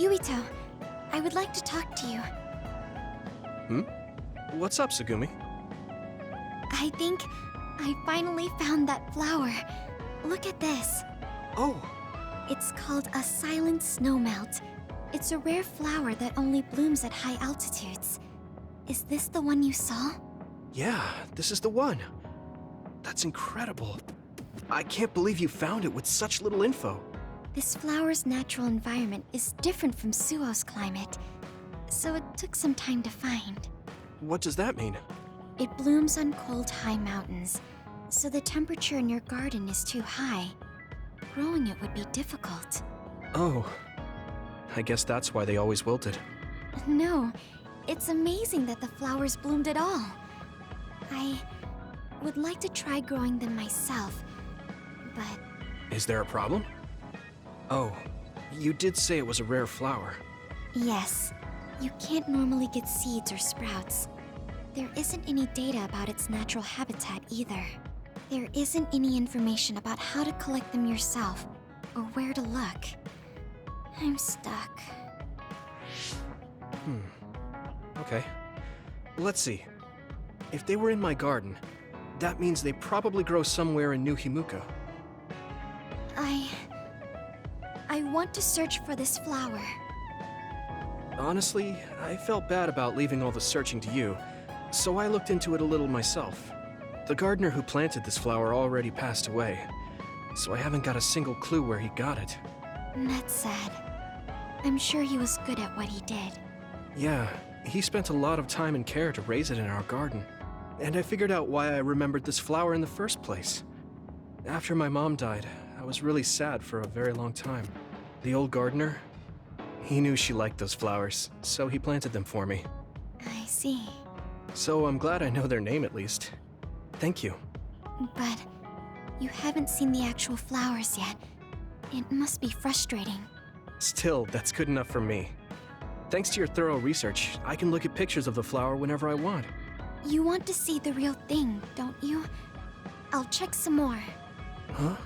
Yuito, I would like to talk to you. Hmm? What's up, Tsugumi? I think I finally found that flower. Look at this. Oh, It's called a silent snowmelt. It's a rare flower that only blooms at high altitudes. Is this the one you saw? yeah, this is the one. That's incredible. I can't believe you found it with such little info. This flower's natural environment is different from Suo's climate, so it took some time to find. What does that mean? It blooms on cold, high mountains, so the temperature in your garden is too high. Growing it would be difficult. Oh, I guess that's why they always wilted. No, it's amazing that the flowers bloomed at all. I would like to try growing them myself, but Is there a problem? Oh, you did say it was a rare flower. yes, you can't normally get seeds or sprouts. There isn't any data about its natural habitat either. There isn't any information about how to collect them yourself, or where to look. I'm stuck. Okay. Let's see. If they were in my garden, that means they probably grow somewhere in New Himuka. I want to search for this flower. Honestly, I felt bad about leaving all the searching to you, so I looked into it a little myself. The gardener who planted this flower already passed away, so I haven't got a single clue where he got it. That's sad. I'm sure he was good at what he did. Yeah, he spent a lot of time and care to raise it in our garden, and I figured out why I remembered this flower in the first place. After my mom died, I was really sad for a very long time. The old gardener, he knew she liked those flowers, so he planted them for me. I see. So I'm glad I know their name at least. Thank you. But you haven't seen the actual flowers yet. It must be frustrating. Still, that's good enough for me. Thanks to your thorough research, I can look at pictures of the flower whenever I want. You want to see the real thing, don't you? I'll check some more. Huh?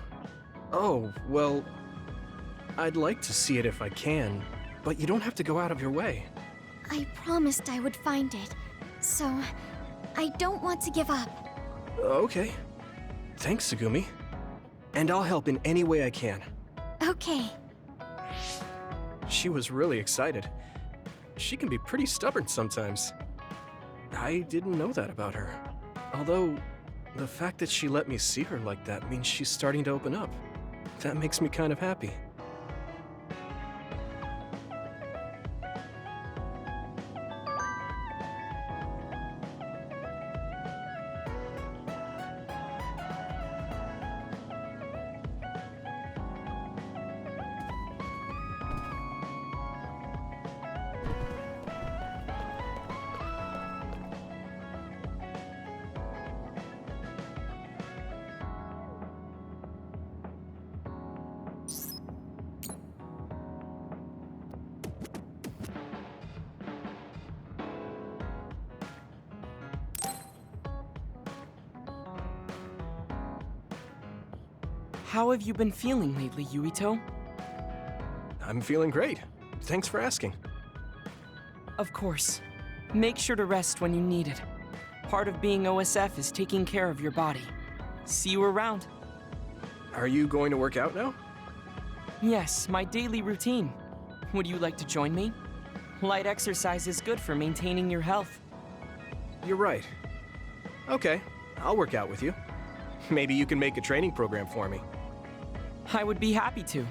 Oh, well, I'd like to see it if I can, but you don't have to go out of your way. I promised I would find it, so I don't want to give up. Okay. Thanks, Tsugumi. And I'll help in any way I can. Okay. She was really excited. She can be pretty stubborn sometimes. I didn't know that about her. Although, the fact that she let me see her like that means she's starting to open up. That makes me kind of happy. How have you been feeling lately, Yuito? I'm feeling great. Thanks for asking. Of course. Make sure to rest when you need it. Part of being OSF is taking care of your body. See you around. Are you going to work out now? Yes, my daily routine. Would you like to join me? Light exercise is good for maintaining your health. You're right. Okay, I'll work out with you. Maybe you can make a training program for me. I would be happy to.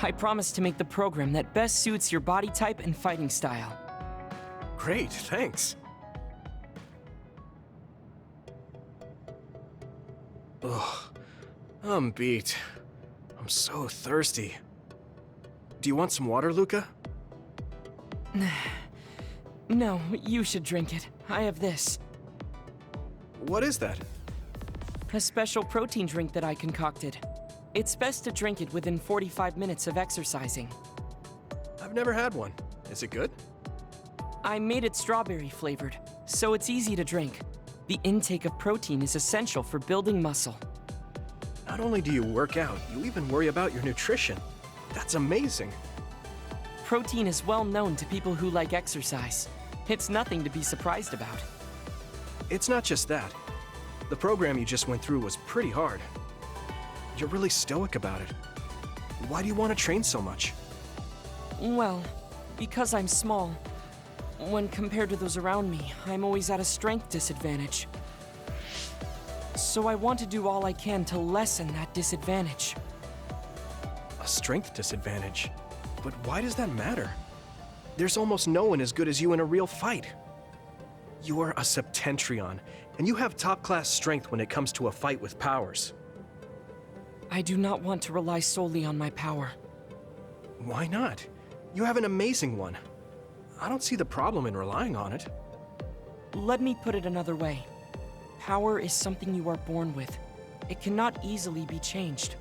I promise to make the program that best suits your body type and fighting style. Great, thanks. Ugh, I'm beat. I'm so thirsty. Do you want some water, Luca? No, you should drink it. I have this. What is that? A special protein drink that I concocted. It's best to drink it within 45 minutes of exercising. I've never had one. Is it good? I made it strawberry flavored, so it's easy to drink. The intake of protein is essential for building muscle. Not only do you work out, you even worry about your nutrition. That's amazing. Protein is well known to people who like exercise. It's nothing to be surprised about. It's not just that. The program you just went through was pretty hard. You're really stoic about it. Why do you want to train so much? Well, because I'm small. When compared to those around me, I'm always at a strength disadvantage. So I want to do all I can to lessen that disadvantage. A strength disadvantage? But why does that matter? There's almost no one as good as you in a real fight. You are a Septentrion, and you have top-class strength when it comes to a fight with powers. I do not want to rely solely on my power. Why not? You have an amazing one. I don't see the problem in relying on it. Let me put it another way. Power is something you are born with. It cannot easily be changed.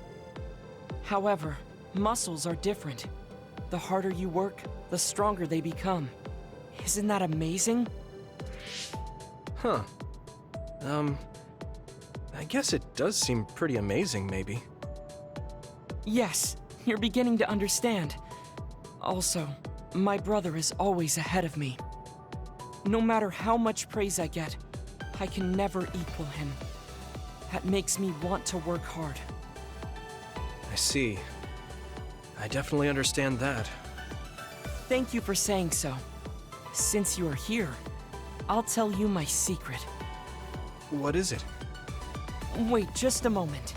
However, muscles are different. The harder you work, the stronger they become. Isn't that amazing? Huh. I guess it does seem pretty amazing, maybe. Yes, you're beginning to understand. Also, my brother is always ahead of me. No matter how much praise I get, I can never equal him. That makes me want to work hard. I see. I definitely understand that. Thank you for saying so. Since you are here, I'll tell you my secret. What is it? Wait just a moment.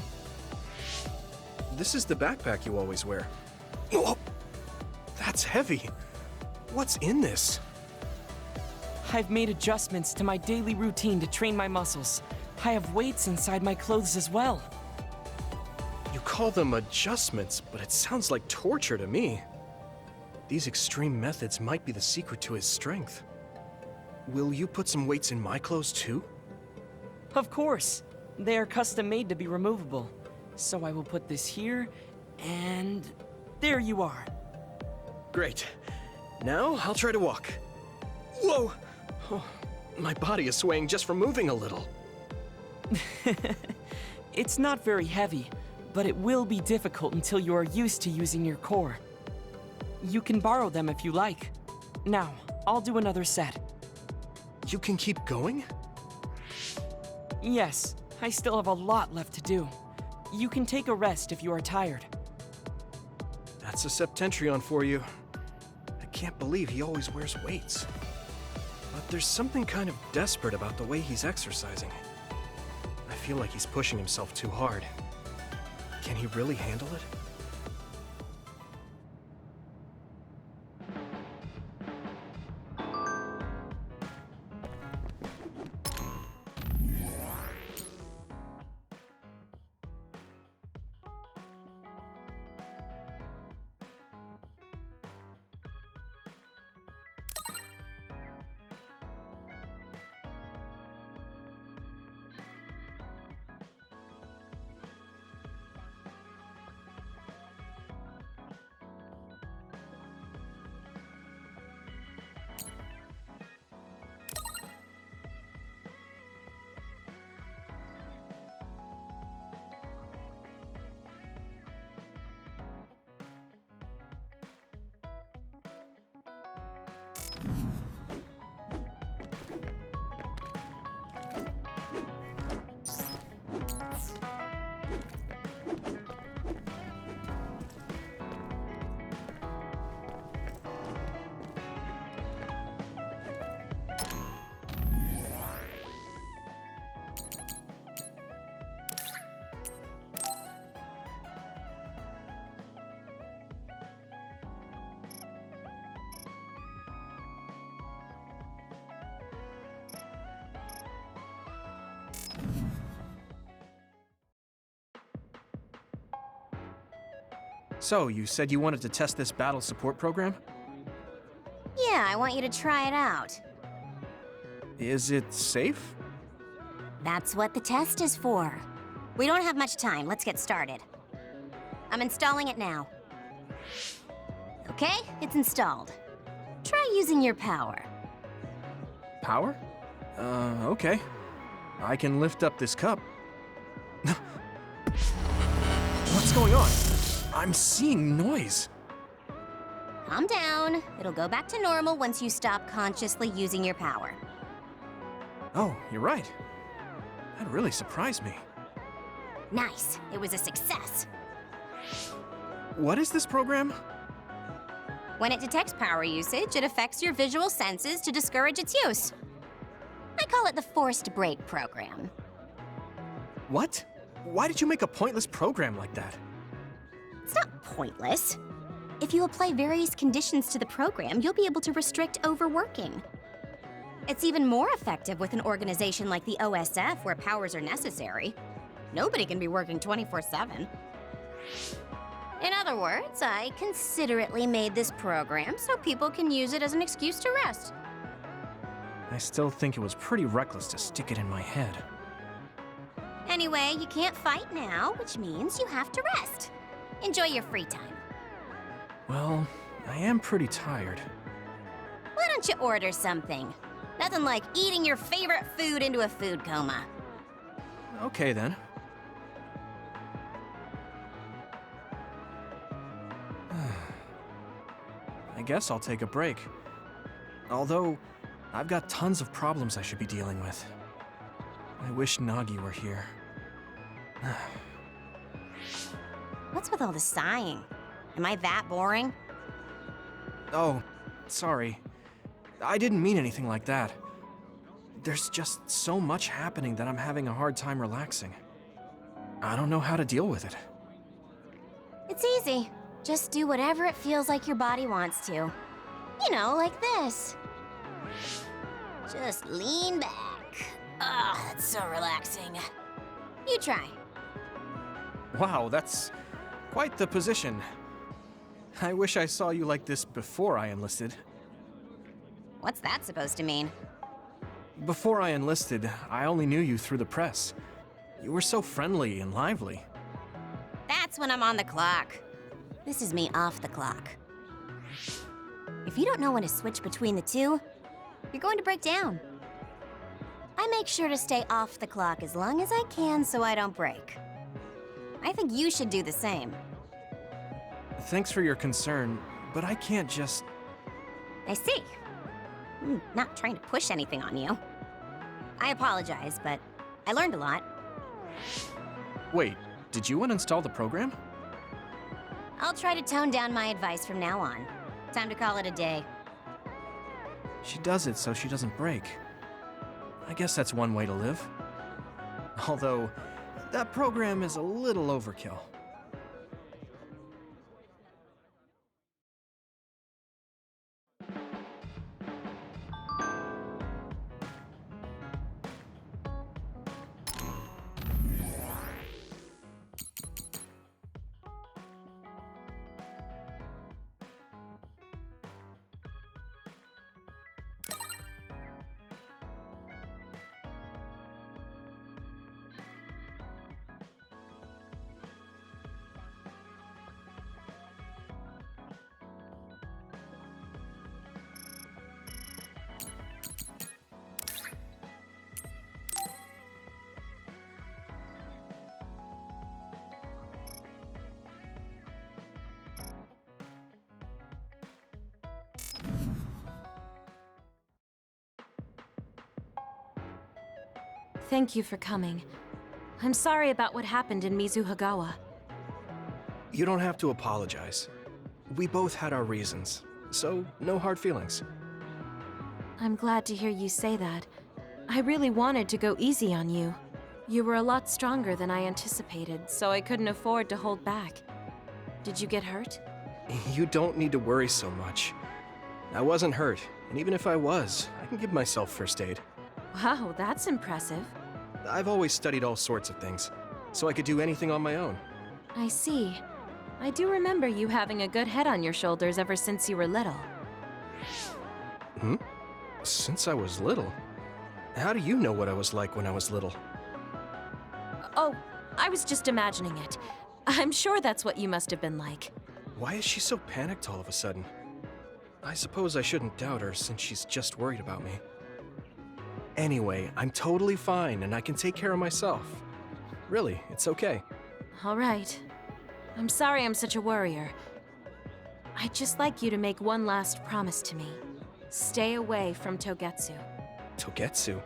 This is the backpack you always wear. Oh, that's heavy. What's in this? I've made adjustments to my daily routine to train my muscles. I have weights inside my clothes as well. You call them adjustments, but it sounds like torture to me. These extreme methods might be the secret to his strength. Will you put some weights in my clothes too? Of course. They are custom made to be removable. So I will put this here, and there you are. Great. Now I'll try to walk. Whoa! Oh, my body is swaying just from moving a little. It's not very heavy, but it will be difficult until you are used to using your core. You can borrow them if you like. Now, I'll do another set. You can keep going? Yes, I still have a lot left to do. You can take a rest if you are tired. That's a Septentrion for you. I can't believe he always wears weights. But there's something kind of desperate about the way he's exercising. I feel like he's pushing himself too hard. Can he really handle it? So, you said you wanted to test this battle support program? Yeah, I want you to try it out. Is it safe? That's what the test is for. We don't have much time. Let's get started. I'm installing it now. Okay, it's installed. Try using your power. Power? Okay. I can lift up this cup. What's going on? I'm seeing noise. Calm down. It'll go back to normal once you stop consciously using your power. Oh, you're right. That really surprised me. Nice. It was a success. What is this program? When it detects power usage, it affects your visual senses to discourage its use. I call it the forced break program. What? Why did you make a pointless program like that? It's not pointless. If you apply various conditions to the program, you'll be able to restrict overworking. It's even more effective with an organization like the OSF where powers are necessary. Nobody can be working 24/7. In other words, I considerately made this program so people can use it as an excuse to rest. I still think it was pretty reckless to stick it in my head. Anyway, you can't fight now, which means you have to rest. Enjoy your free time. Well, I am pretty tired. Why don't you order something? Nothing like eating your favorite food into a food coma. Okay then. I guess I'll take a break. Although, I've got tons of problems I should be dealing with. I wish Nagi were here. What's with all the sighing? Am I that boring? Oh, sorry. I didn't mean anything like that. There's just so much happening that I'm having a hard time relaxing. I don't know how to deal with it. It's easy. Just do whatever it feels like your body wants to. You know, like this. Just lean back. Ah, that's so relaxing. You try. Wow, that's quite the position. I wish I saw you like this before I enlisted. What's that supposed to mean? Before I enlisted, I only knew you through the press. You were so friendly and lively. That's when I'm on the clock. This is me off the clock. If you don't know when to switch between the two, you're going to break down. I make sure to stay off the clock as long as I can so I don't break. I think you should do the same. Thanks for your concern, but I can't just... I see. I'm not trying to push anything on you. I apologize, but I learned a lot. Wait, did you uninstall the program? I'll try to tone down my advice from now on. Time to call it a day. She does it so she doesn't break. I guess that's one way to live. Although, that program is a little overkill. Thank you for coming. I'm sorry about what happened in Mizuhagawa. You don't have to apologize. We both had our reasons, so no hard feelings. I'm glad to hear you say that. I really wanted to go easy on you. You were a lot stronger than I anticipated, so I couldn't afford to hold back. Did you get hurt? You don't need to worry so much. I wasn't hurt, and even if I was, I can give myself first aid. Wow, that's impressive. I've always studied all sorts of things, so I could do anything on my own. I see. I do remember you having a good head on your shoulders ever since you were little. Since I was little? How do you know what I was like when I was little? Oh, I was just imagining it. I'm sure that's what you must have been like. Why is she so panicked all of a sudden? I suppose I shouldn't doubt her since she's just worried about me. Anyway, I'm totally fine and I can take care of myself. Really, it's okay. All right. I'm sorry I'm such a worrier. I'd just like you to make one last promise to me. Stay away from Togetsu. Togetsu?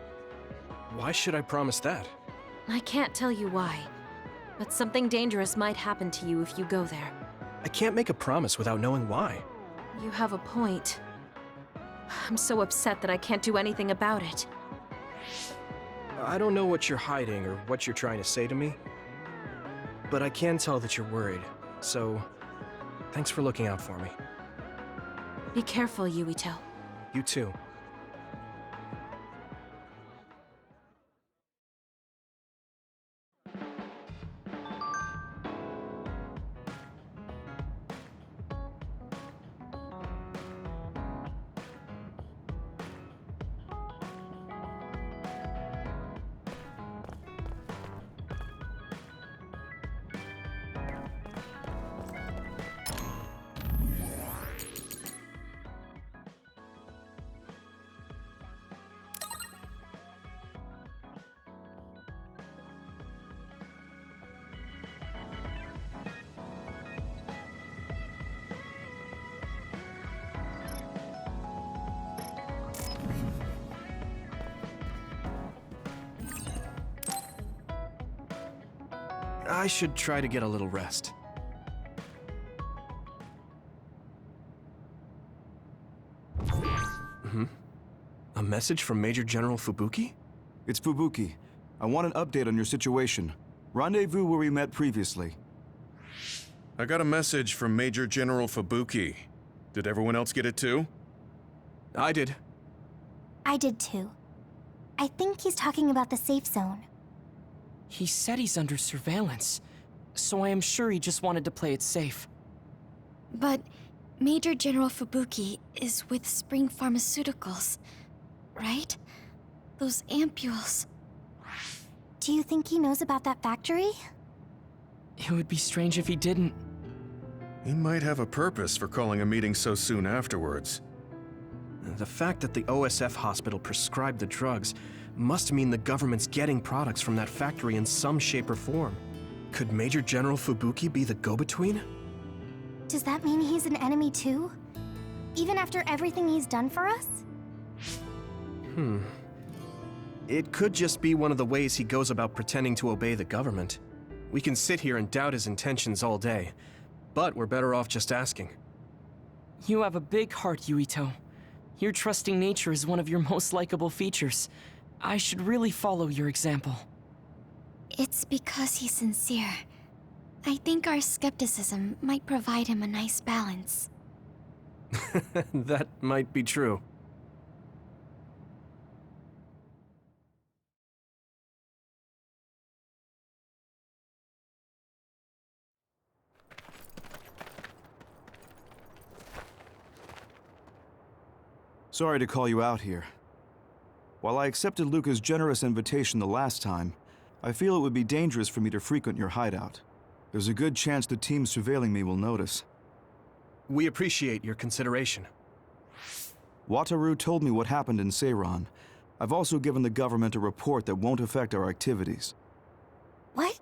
Why should I promise that? I can't tell you why, but something dangerous might happen to you if you go there. I can't make a promise without knowing why. You have a point. I'm so upset that I can't do anything about it. I don't know what you're hiding or what you're trying to say to me, but I can tell that you're worried, so thanks for looking out for me. Be careful, Yuito. You too. I should try to get a little rest. A message from Major General Fubuki? It's Fubuki. I want an update on your situation. Rendezvous where we met previously. I got a message from Major General Fubuki. Did everyone else get it too? I did. I did too. I think he's talking about the safe zone. He said he's under surveillance, so I am sure he just wanted to play it safe. But Major General Fubuki is with Spring Pharmaceuticals, right? Those ampules. Do you think he knows about that factory? It would be strange if he didn't. He might have a purpose for calling a meeting so soon afterwards. The fact that the OSF hospital prescribed the drugs must mean the government's getting products from that factory in some shape or form. Could Major General Fubuki be the go-between? Does that mean he's an enemy too? Even after everything he's done for us? It could just be one of the ways he goes about pretending to obey the government. We can sit here and doubt his intentions all day, but we're better off just asking. You have a big heart, Yuito. Your trusting nature is one of your most likable features. I should really follow your example. It's because he's sincere. I think our skepticism might provide him a nice balance. That might be true. Sorry to call you out here. While I accepted Luca's generous invitation the last time, I feel it would be dangerous for me to frequent your hideout. There's a good chance the team surveilling me will notice. We appreciate your consideration. Wataru told me what happened in Seiran. I've also given the government a report that won't affect our activities. What?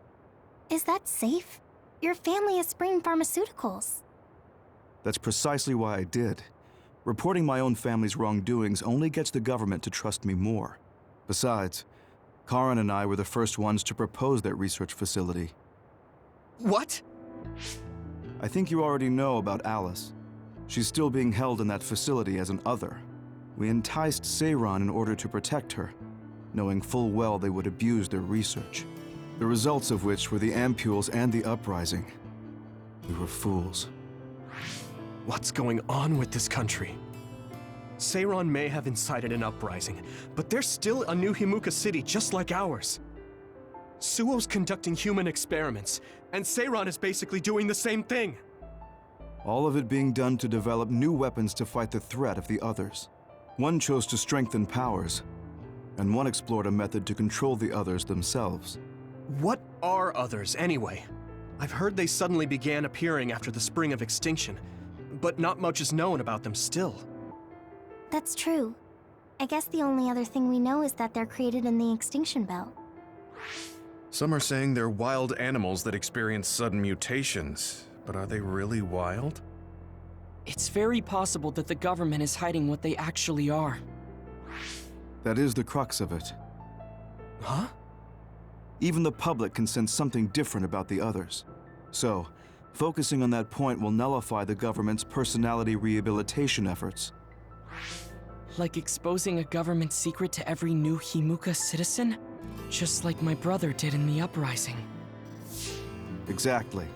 Is that safe? Your family is Spring Pharmaceuticals. That's precisely why I did. Reporting my own family's wrongdoings only gets the government to trust me more. Besides, Karin and I were the first ones to propose that research facility. What? I think you already know about Alice. She's still being held in that facility as an other. We enticed Seiran in order to protect her, knowing full well they would abuse their research. The results of which were the ampules and the uprising. We were fools. What's going on with this country? Seiran may have incited an uprising, but there's still a new Himuka city just like ours. Suo's conducting human experiments, and Seiran is basically doing the same thing. All of it being done to develop new weapons to fight the threat of the others. One chose to strengthen powers, and one explored a method to control the others themselves. What are others, anyway? I've heard they suddenly began appearing after the Spring of Extinction, but not much is known about them still. That's true. I guess the only other thing we know is that they're created in the extinction belt. Some are saying they're wild animals that experience sudden mutations, but are they really wild? It's very possible that the government is hiding what they actually are. That is the crux of it. Huh? Even the public can sense something different about the others. So, focusing on that point will nullify the government's personality rehabilitation efforts. Like exposing a government secret to every new Himuka citizen? Just like my brother did in the uprising. Exactly.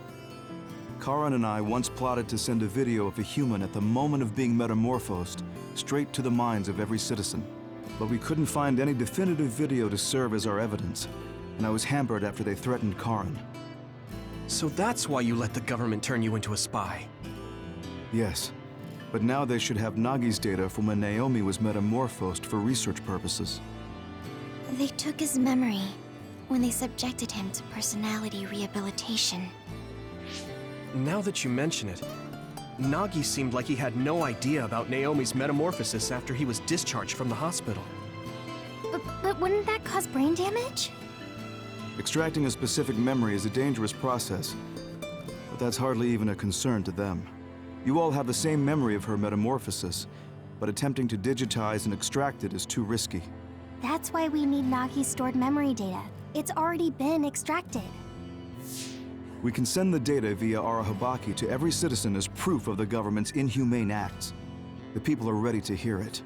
Karan and I once plotted to send a video of a human at the moment of being metamorphosed straight to the minds of every citizen. But we couldn't find any definitive video to serve as our evidence, and I was hampered after they threatened Karan. So that's why you let the government turn you into a spy. Yes, but now they should have Nagi's data from when Naomi was metamorphosed for research purposes. They took his memory when they subjected him to personality rehabilitation. Now that you mention it, Nagi seemed like he had no idea about Naomi's metamorphosis after he was discharged from the hospital. But wouldn't that cause brain damage? Extracting a specific memory is a dangerous process, but that's hardly even a concern to them. You all have the same memory of her metamorphosis, but attempting to digitize and extract it is too risky. That's why we need Nagi's stored memory data. It's already been extracted. We can send the data via Arahabaki to every citizen as proof of the government's inhumane acts. The people are ready to hear it.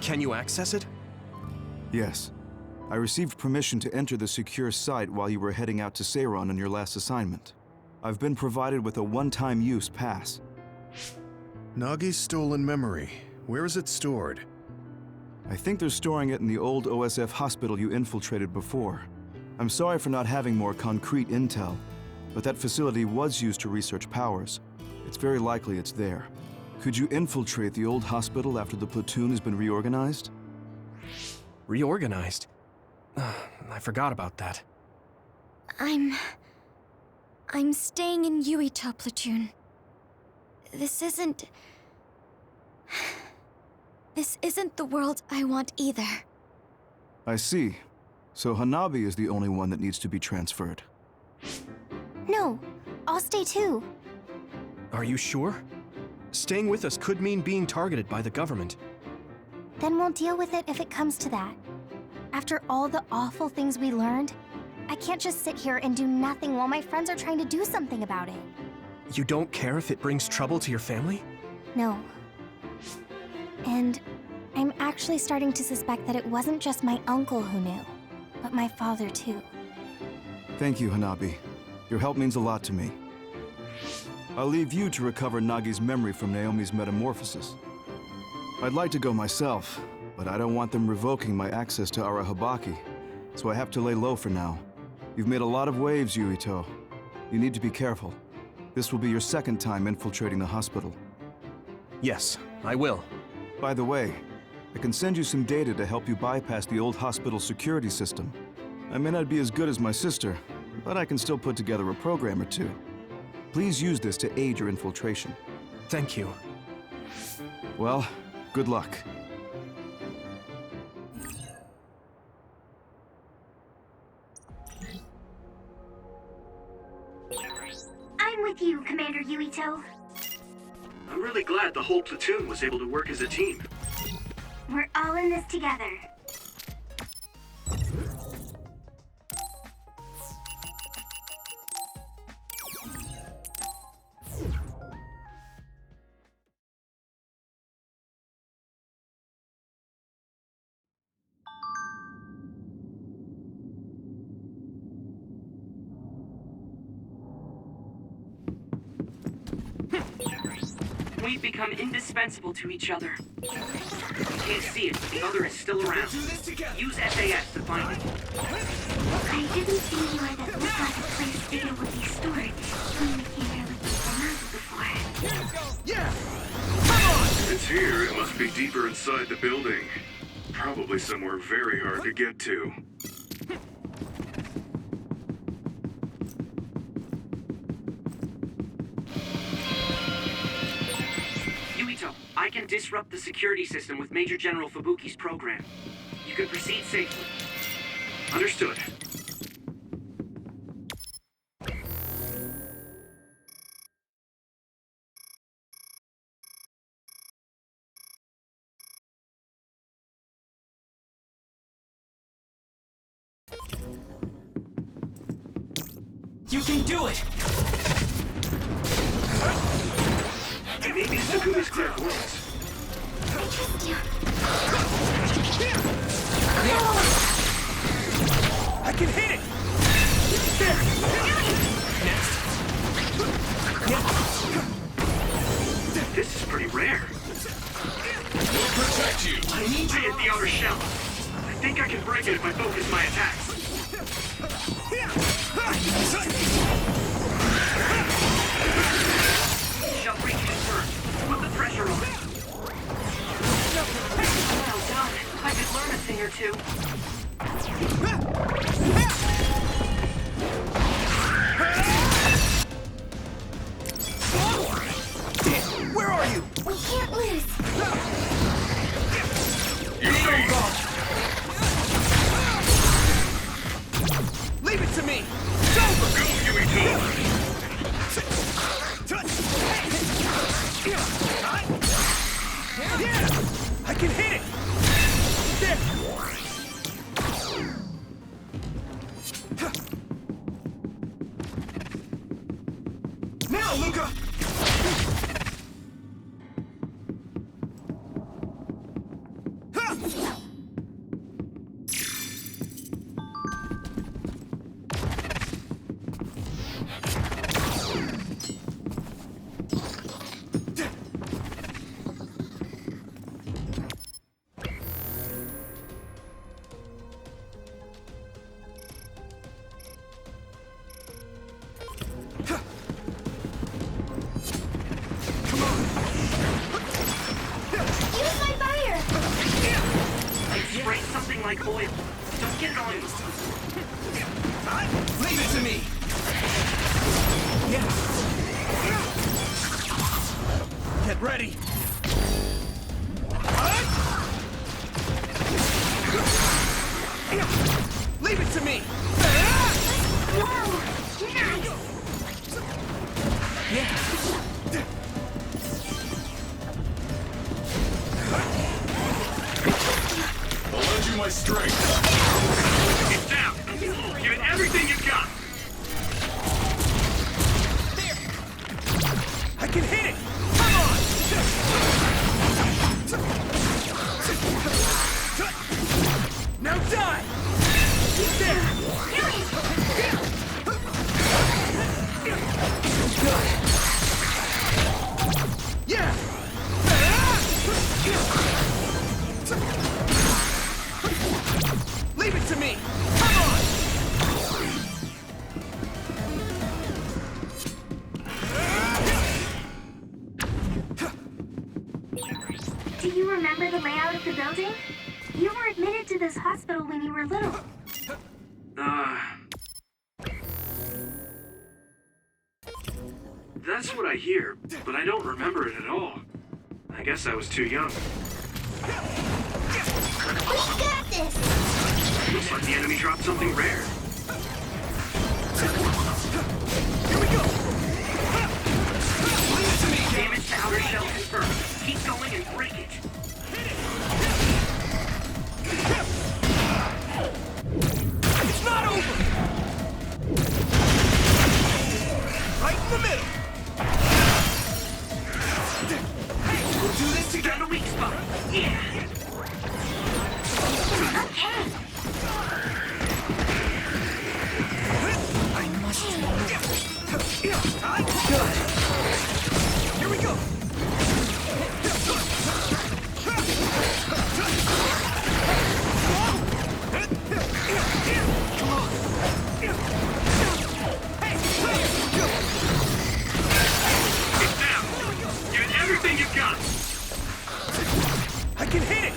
Can you access it? Yes. I received permission to enter the secure site while you were heading out to Seiron on your last assignment. I've been provided with a one-time use pass. Nagi's stolen memory. Where is it stored? I think they're storing it in the old OSF hospital you infiltrated before. I'm sorry for not having more concrete intel, but that facility was used to research powers. It's very likely it's there. Could you infiltrate the old hospital after the platoon has been reorganized? Reorganized? I forgot about that. I'm staying in Yuito platoon. This isn't the world I want either. I see. So Hanabi is the only one that needs to be transferred. No, I'll stay too. Are you sure? Staying with us could mean being targeted by the government. Then we'll deal with it if it comes to that. After all the awful things we learned, I can't just sit here and do nothing while my friends are trying to do something about it. You don't care if it brings trouble to your family? No. And I'm actually starting to suspect that it wasn't just my uncle who knew, but my father too. Thank you, Hanabi. Your help means a lot to me. I'll leave you to recover Nagi's memory from Naomi's metamorphosis. I'd like to go myself, but I don't want them revoking my access to Arahabaki, so I have to lay low for now. You've made a lot of waves, Yuito. You need to be careful. This will be your second time infiltrating the hospital. Yes, I will. By the way, I can send you some data to help you bypass the old hospital security system. I may not be as good as my sister, but I can still put together a program or two. Please use this to aid your infiltration. Thank you. Well, good luck. I'm with you, Commander Yuito. I'm really glad the whole platoon was able to work as a team. We're all in this together. We've become indispensable to each other. You can't see it, but the other is still around. Use SAS to find it. I didn't see anywhere that looked like a place data would be stored. When we came here looking for maps before. It's here. It must be deeper inside the building. Probably somewhere very hard to get to. Yuito, I can disrupt the security system with Major General Fubuki's program. You can proceed safely. Understood. You can do it! Maybe Sakuma's clairvoyance. I trust you. I can hit it! This is pretty rare. Protect you! I hit the outer shell. I think I can break it if I focus my attacks. Shell reconfirmed. Put the pressure on. Well done. I could learn a thing or two. Where are you? We can't lose. You leave! Leave it to me! Go, give me two! I can hit it! Now, Luca! Use my fire. Spray something like oil. Don't get it on you. Leave it to me! Get ready! Leave it to me! I'll lend you my strength. It's down! Give it everything you've got! I can hit it! Come on! Now die! Yeah! Leave it to me! Come on! Do you remember the layout of the building? You were admitted to this hospital when you were little. That's what I hear, but I don't remember it at all. I guess I was too young. We got this! Looks like the enemy dropped something rare. Here we go! Damage to outer shell confirmed. Keep going and break it. It's not over! Right in the middle! We'll do this to get a weak spot. Yeah. Okay. I must Good. Here we go. It's down. Give it everything you've got. I can hit it.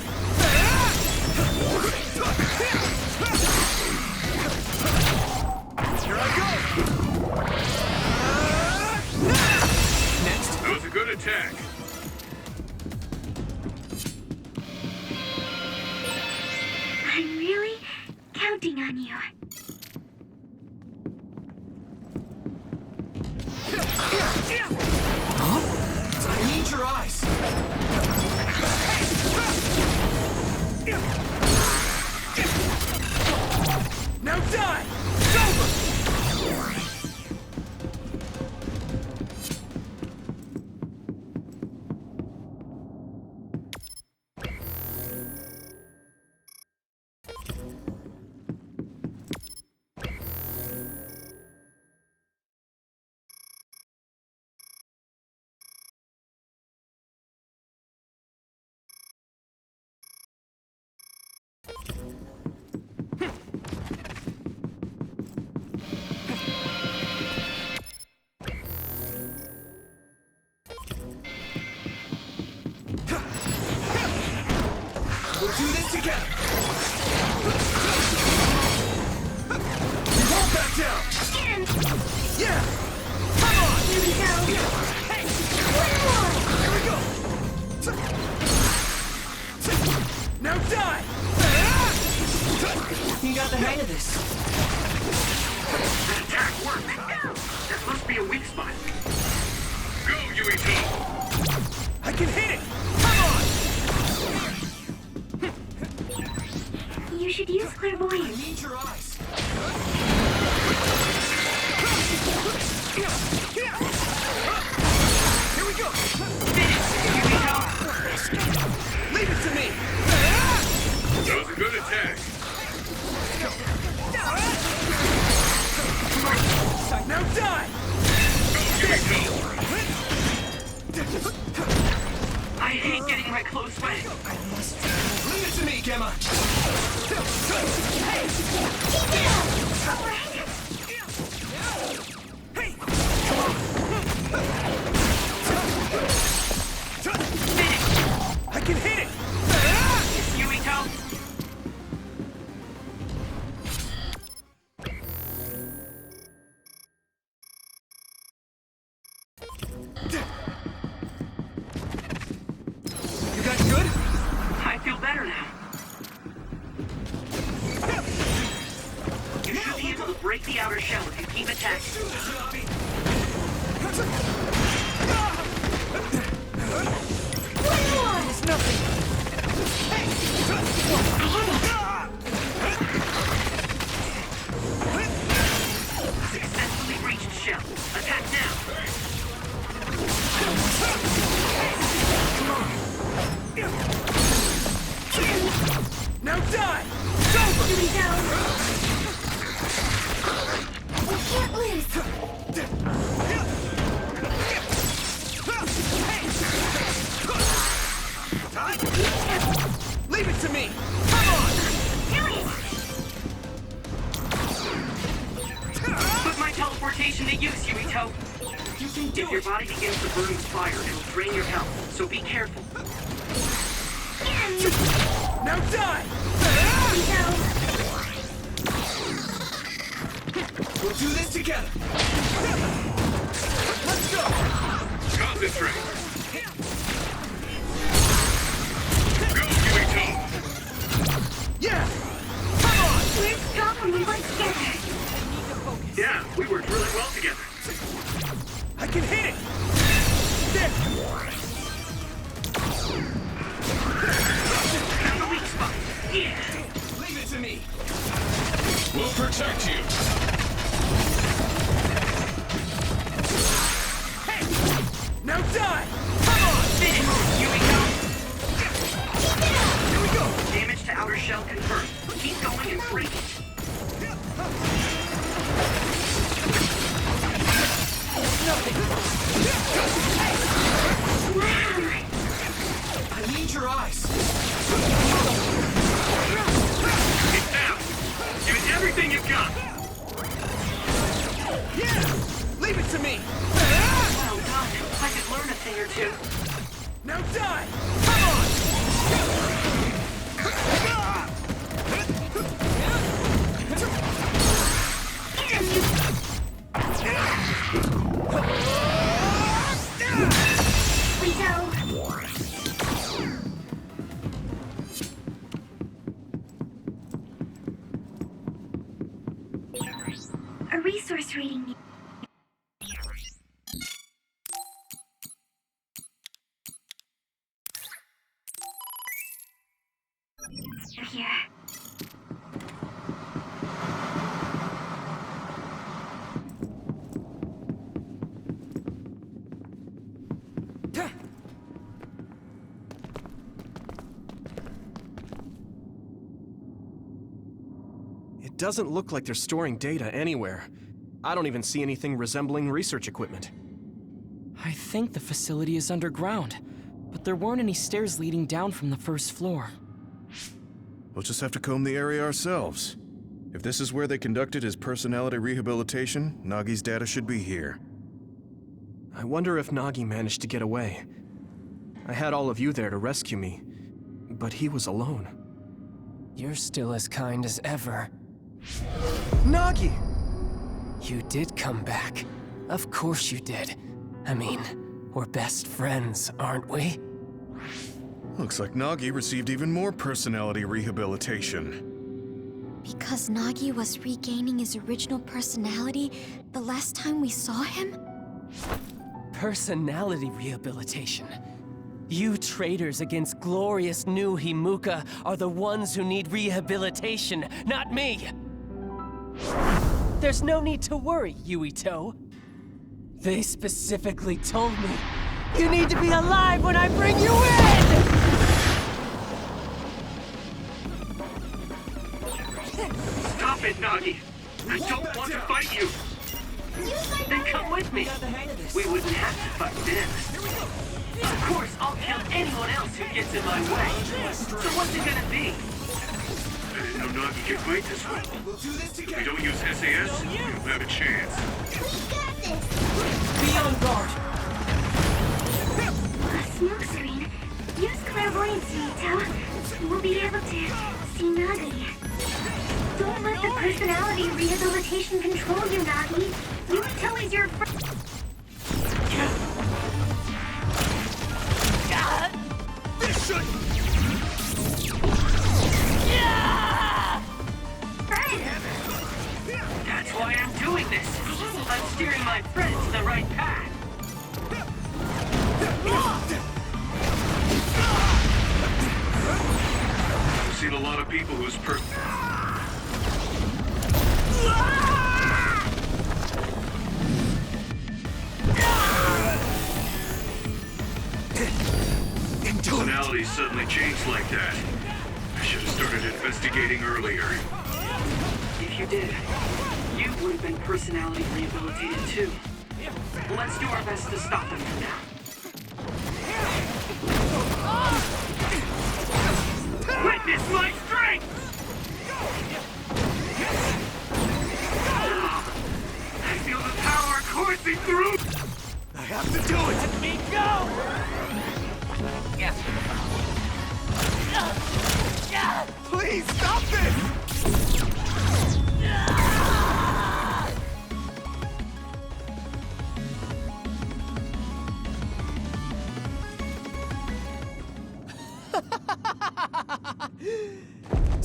Here I go. Next. That was a good attack. I'm really counting on you. I need your eyes. Now die. It's over. You got the hang of this. That attack worked. That must be a weak spot. Go, Yuito! I can hit it! You should use clairvoyance. Need your eyes. Here we go! Leave it to me! That was a good attack. Now die! Go, Yuito! I hate getting my clothes wet. Leave it to me, Gemma! I can hit it! Yuito! You guys good? I feel better now. You should be able to break the outer shell if you keep attacking. It's nothing! Successfully reached shell. Attack now. Now die! It's over! Here we go. We can't lose. Leave it to me! Come on! Put my teleportation to use, Yuito. You can do If your it. body begins to burn with fire, it'll drain your health, so be careful. Now die! We'll do this together! Let's go! Concentrate. Go, Yuito! Yeah! Come on! We're strong when we work together. Yeah, we worked really well together. I can hit it! There! Found the weak spot. Yeah. Leave it to me! We'll protect you. Hey! Now die! Come on! Finish, Yuito! Here we go! Damage to outer shell confirmed. Keep going and break it. I need your eyes! It's down. Give it everything you've got. Yeah! Leave it to me! Well done. I could learn a thing or two. Now die! Come on! A resource reading. Here. It doesn't look like they're storing data anywhere. I don't even see anything resembling research equipment. I think the facility is underground, but there weren't any stairs leading down from the first floor. We'll just have to comb the area ourselves. If this is where they conducted his personality rehabilitation, Nagi's data should be here. I wonder if Nagi managed to get away. I had all of you there to rescue me, but he was alone. You're still as kind as ever. Nagi! You did come back. Of course you did. I mean, we're best friends, aren't we? Looks like Nagi received even more personality rehabilitation. Because Nagi was regaining his original personality the last time we saw him? Personality rehabilitation. You traitors against glorious new Himuka are the ones who need rehabilitation, not me! There's no need to worry, Yuito. They specifically told me you need to be alive when I bring you in! Stop it, Nagi! I don't want to fight you! Then come with me! We wouldn't have to fight this. Of course, I'll kill anyone else who gets in my way. So what's it gonna be? I didn't know Nagi could fight this well. If we don't use SAS, we don't have a chance. Be on guard! A smoke screen. Use clairvoyance, Yuito. We'll be able to see Nagi. Don't let the personality rehabilitation control you, Nagi. Yuito is your friend. This should... That's why I'm doing this. I'm steering my friend to the right path. I've seen a lot of people whose personalities suddenly changed like that. I should have started investigating earlier. If you did, you would have been personality rehabilitated too. Let's do our best to stop them for now. Witness my strength! I feel the power coursing through! I have to do it! Let me go! Please stop this!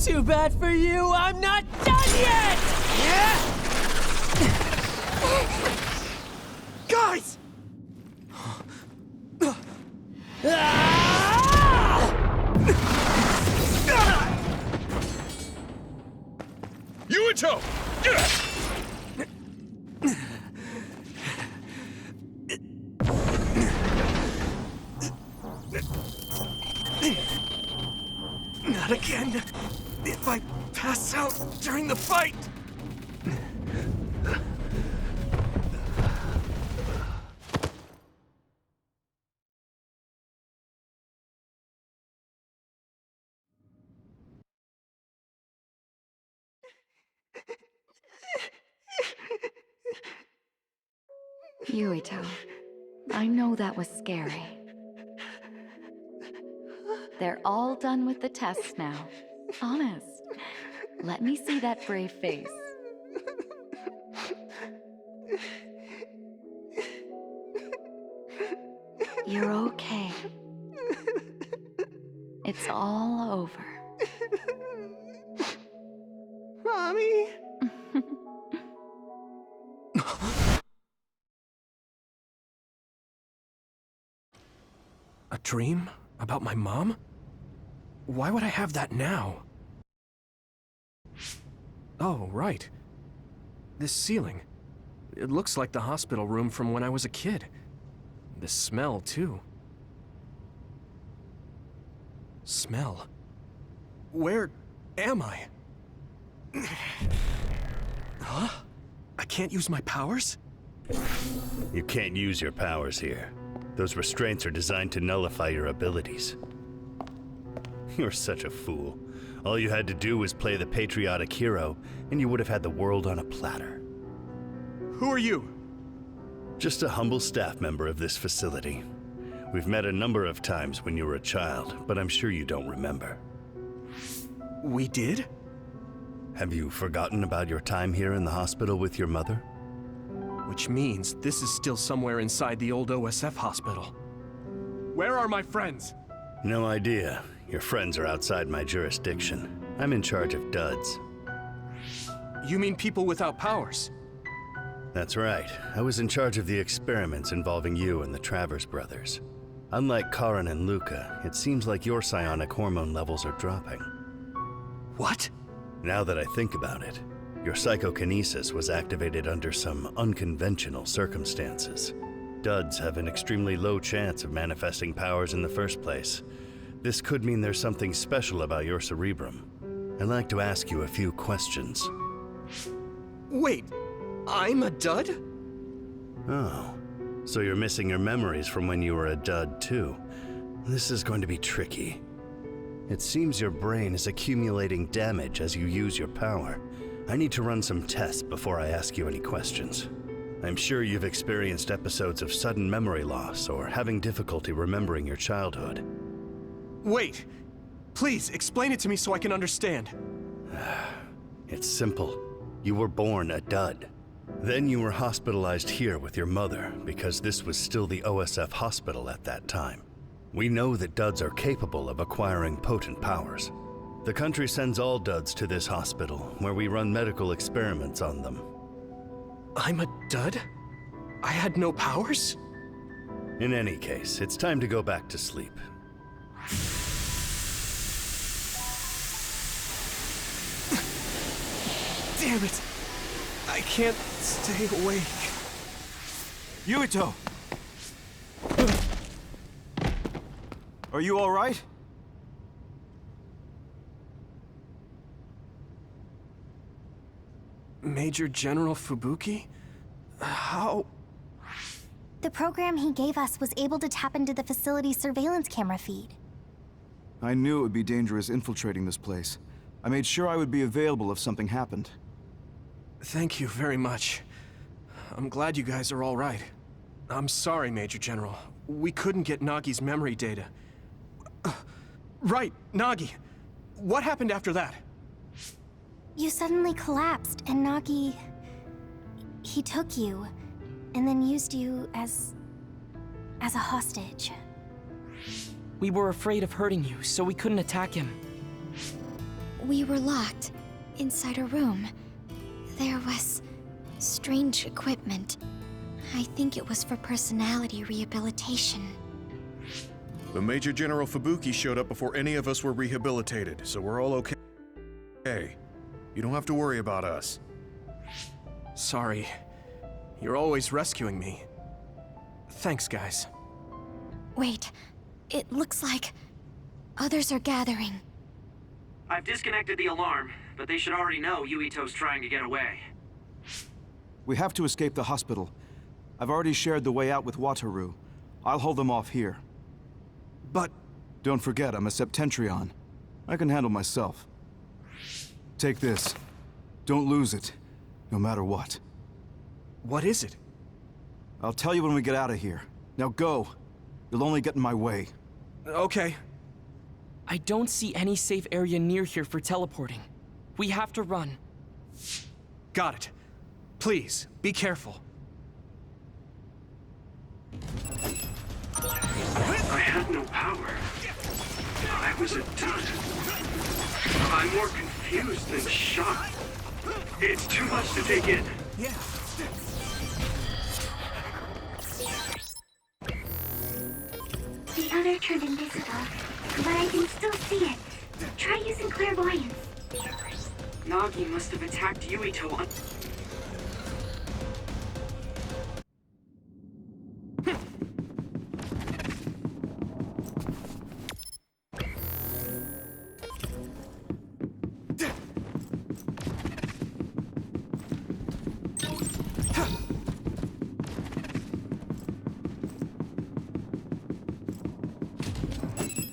Too bad for you, I'm not done yet! Guys! Yuito! Not again. If I pass out during the fight. Yuito, I know that was scary. They're all done with the tests now. Honest. Let me see that brave face. You're okay. It's all over. Mommy? A dream? About my mom? Why would I have that now? Oh, right. This ceiling. It looks like the hospital room from when I was a kid. The smell, too. Smell? Where am I? Huh? I can't use my powers? You can't use your powers here. Those restraints are designed to nullify your abilities. You're such a fool. All you had to do was play the patriotic hero, and you would have had the world on a platter. Who are you? Just a humble staff member of this facility. We've met a number of times when you were a child, but I'm sure you don't remember. We did? Have you forgotten about your time here in the hospital with your mother? Which means this is still somewhere inside the old OSF hospital. Where are my friends? No idea. Your friends are outside my jurisdiction. I'm in charge of duds. You mean people without powers? That's right. I was in charge of the experiments involving you and the Travers brothers. Unlike Karin and Luca, it seems like your psionic hormone levels are dropping. What? Now that I think about it, your psychokinesis was activated under some unconventional circumstances. Duds have an extremely low chance of manifesting powers in the first place. This could mean there's something special about your cerebrum. I'd like to ask you a few questions. Wait, I'm a dud? Oh, so you're missing your memories from when you were a dud too. This is going to be tricky. It seems your brain is accumulating damage as you use your power. I need to run some tests before I ask you any questions. I'm sure you've experienced episodes of sudden memory loss or having difficulty remembering your childhood. Wait, please explain it to me so I can understand. It's simple. You were born a dud. Then you were hospitalized here with your mother because this was still the OSF hospital at that time. We know that duds are capable of acquiring potent powers. The country sends all duds to this hospital, where we run medical experiments on them. I'm a dud? I had no powers? In any case, it's time to go back to sleep. Damn it! I can't stay awake. Yuito! Are you all right? Major General Fubuki? How? The program he gave us was able to tap into the facility's surveillance camera feed. I knew it would be dangerous infiltrating this place. I made sure I would be available if something happened. Thank you very much. I'm glad you guys are all right. I'm sorry, Major General. We couldn't get Nagi's memory data. Right, Nagi. What happened after that? You suddenly collapsed, and Nagi... he took you, and then used you as a hostage. We were afraid of hurting you, so we couldn't attack him. We were locked inside a room. There was strange equipment. I think it was for personality rehabilitation. The Major General Fubuki showed up before any of us were rehabilitated, so we're all okay. Hey, you don't have to worry about us. Sorry. You're always rescuing me. Thanks, guys. Wait, it looks like others are gathering. I've disconnected the alarm, but they should already know Yuito's trying to get away. We have to escape the hospital. I've already shared the way out with Wataru. I'll hold them off here. But... Don't forget, I'm a Septentrion. I can handle myself. Take this. Don't lose it, no matter what. What is it? I'll tell you when we get out of here. Now go. You'll only get in my way. Okay. I don't see any safe area near here for teleporting. We have to run. Got it. Please, be careful. I had no power. I was a dud. I'm more confused than shocked. It's too much to take in. Yeah. The other turned invisible, but I can still see it. Try using clairvoyance. Nagi must have attacked Yuito on...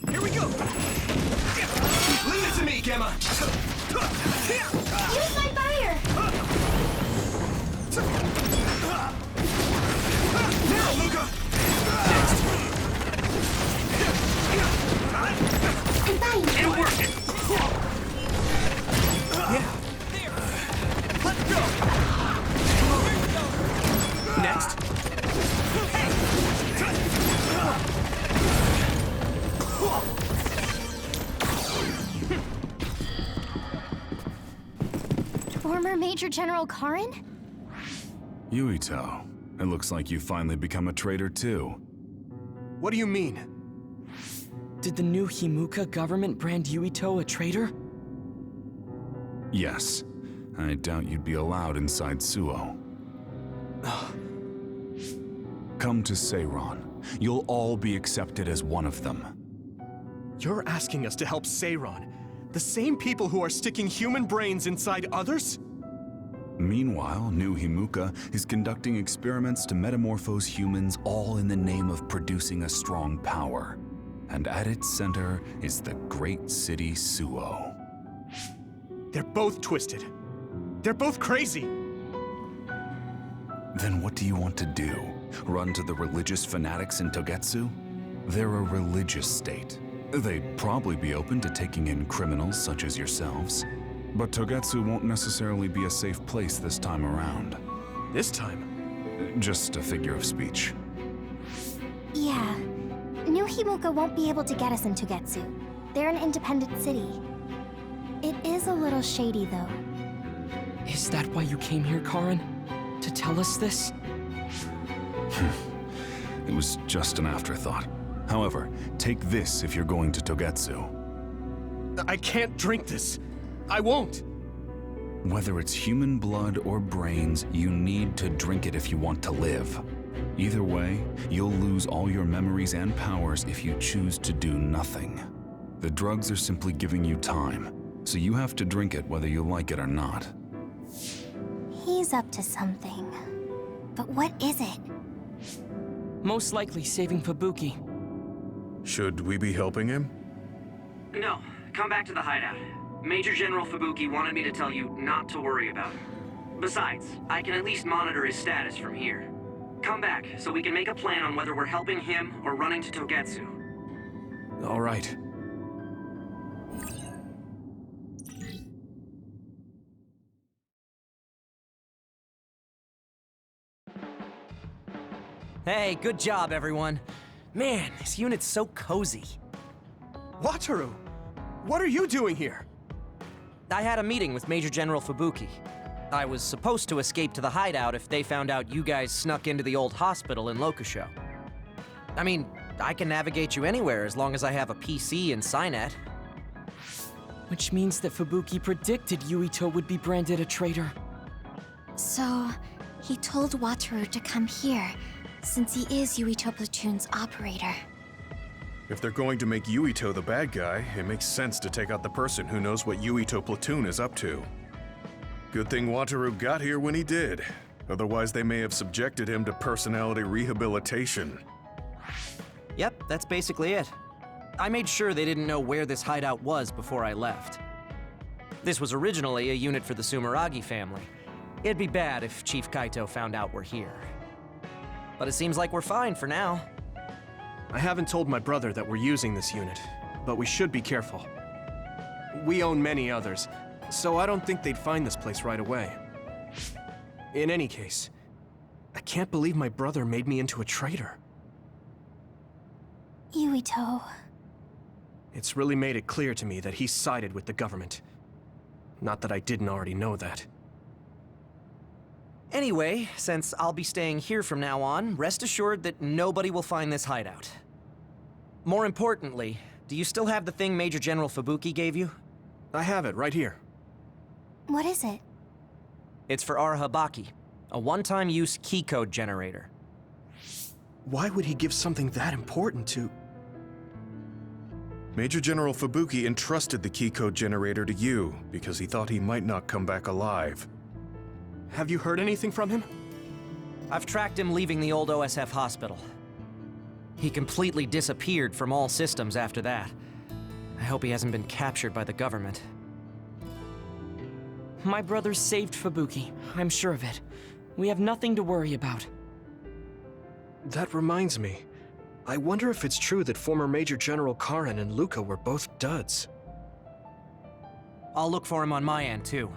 Here we go! Leave it to me, Gemma! Use my fire! Now, Luca! I'm fine. It'll work! Yeah. Let's go! Next. Former Major General Karin? Yuito, it looks like you finally become a traitor too. What do you mean? Did the new Himuka government brand Yuito a traitor? Yes. I doubt you'd be allowed inside Suo. Come to Seiran. You'll all be accepted as one of them. You're asking us to help Seiran, the same people who are sticking human brains inside others? Meanwhile, New Himuka is conducting experiments to metamorphose humans, all in the name of producing a strong power. And at its center is the great city Suo. They're both twisted. They're both crazy. Then what do you want to do? Run to the religious fanatics in Togetsu? They're a religious state. They'd probably be open to taking in criminals such as yourselves. But Togetsu won't necessarily be a safe place this time around. This time? Just a figure of speech. Yeah. New Himuka won't be able to get us in Togetsu. They're an independent city. It is a little shady, though. Is that why you came here, Karin? To tell us this? It was just an afterthought. However, take this if you're going to Togetsu. I can't drink this. I won't. Whether it's human blood or brains, you need to drink it if you want to live. Either way, you'll lose all your memories and powers if you choose to do nothing. The drugs are simply giving you time, so you have to drink it whether you like it or not. He's up to something. But what is it? Most likely saving Fubuki. Should we be helping him? No, come back to the hideout. Major General Fubuki wanted me to tell you not to worry about him. Besides, I can at least monitor his status from here. Come back, so we can make a plan on whether we're helping him or running to Togetsu. All right. Hey, good job, everyone. Man, this unit's so cozy. Wataru! What are you doing here? I had a meeting with Major General Fubuki. I was supposed to escape to the hideout if they found out you guys snuck into the old hospital in Lokusho. I mean, I can navigate you anywhere as long as I have a PC and Cynet. Which means that Fubuki predicted Yuito would be branded a traitor. So, he told Wataru to come here, since he is Yuito Platoon's operator. If they're going to make Yuito the bad guy, it makes sense to take out the person who knows what Yuito Platoon is up to. Good thing Wataru got here when he did. Otherwise, they may have subjected him to personality rehabilitation. Yep, that's basically it. I made sure they didn't know where this hideout was before I left. This was originally a unit for the Sumeragi family. It'd be bad if Chief Kaito found out we're here. But it seems like we're fine for now. I haven't told my brother that we're using this unit, but we should be careful. We own many others, so I don't think they'd find this place right away. In any case, I can't believe my brother made me into a traitor. Yuito. It's really made it clear to me that he sided with the government. Not that I didn't already know that. Anyway, since I'll be staying here from now on, rest assured that nobody will find this hideout. More importantly, do you still have the thing Major General Fubuki gave you? I have it right here. What is it? It's for Arahabaki, a one-time use key code generator. Why would he give something that important to... Major General Fubuki entrusted the key code generator to you because he thought he might not come back alive. Have you heard anything from him? I've tracked him leaving the old OSF hospital. He completely disappeared from all systems after that. I hope he hasn't been captured by the government. My brother saved Fubuki, I'm sure of it. We have nothing to worry about. That reminds me. I wonder if it's true that former Major General Karin and Luca were both duds. I'll look for him on my end, too.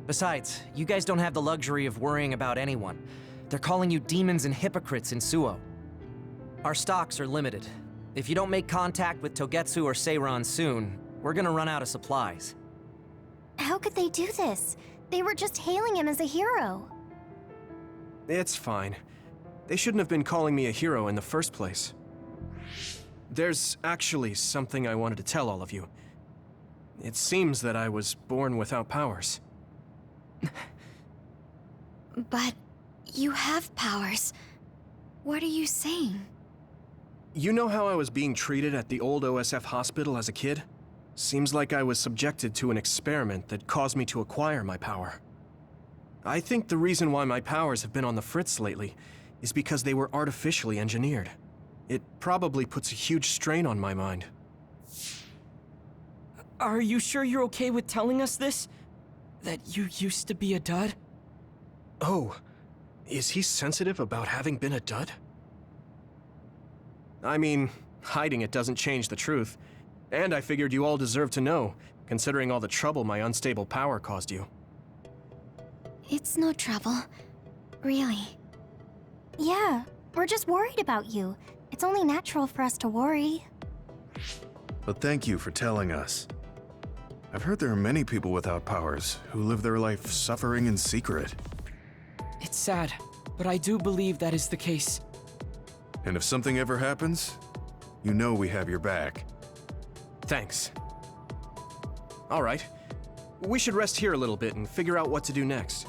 Besides, you guys don't have the luxury of worrying about anyone. They're calling you demons and hypocrites in Suo. Our stocks are limited. If you don't make contact with Togetsu or Seiran soon, we're gonna run out of supplies. How could they do this? They were just hailing him as a hero. It's fine. They shouldn't have been calling me a hero in the first place. There's actually something I wanted to tell all of you. It seems that I was born without powers. But you have powers. What are you saying? You know how I was being treated at the old OSF hospital as a kid? Seems like I was subjected to an experiment that caused me to acquire my power. I think the reason why my powers have been on the fritz lately is because they were artificially engineered. It probably puts a huge strain on my mind. Are you sure you're okay with telling us this? That you used to be a dud? Oh, is he sensitive about having been a dud? I mean, hiding it doesn't change the truth. And I figured you all deserve to know, considering all the trouble my unstable power caused you. It's no trouble. Really. Yeah, we're just worried about you. It's only natural for us to worry. But thank you for telling us. I've heard there are many people without powers who live their life suffering in secret. It's sad, but I do believe that is the case. And if something ever happens, you know we have your back. Thanks. All right. We should rest here a little bit and figure out what to do next.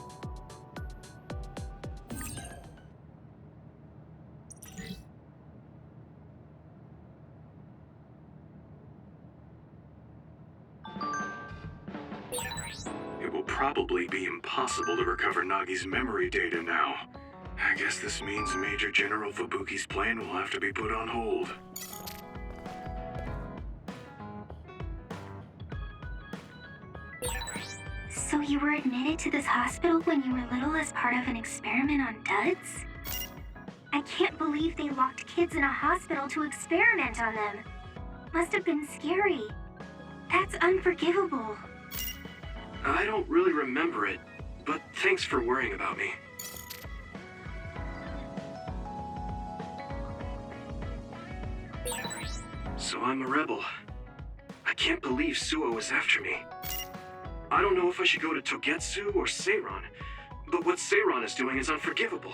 It will probably be impossible to recover Nagi's memory data now. I guess this means Major General Fubuki's plan will have to be put on hold. So you were admitted to this hospital when you were little as part of an experiment on duds? I can't believe they locked kids in a hospital to experiment on them. Must have been scary. That's unforgivable. I don't really remember it, but thanks for worrying about me. So I'm a rebel. I can't believe Suo is after me. I don't know if I should go to Togetsu or Seiran, but what Seiran is doing is unforgivable.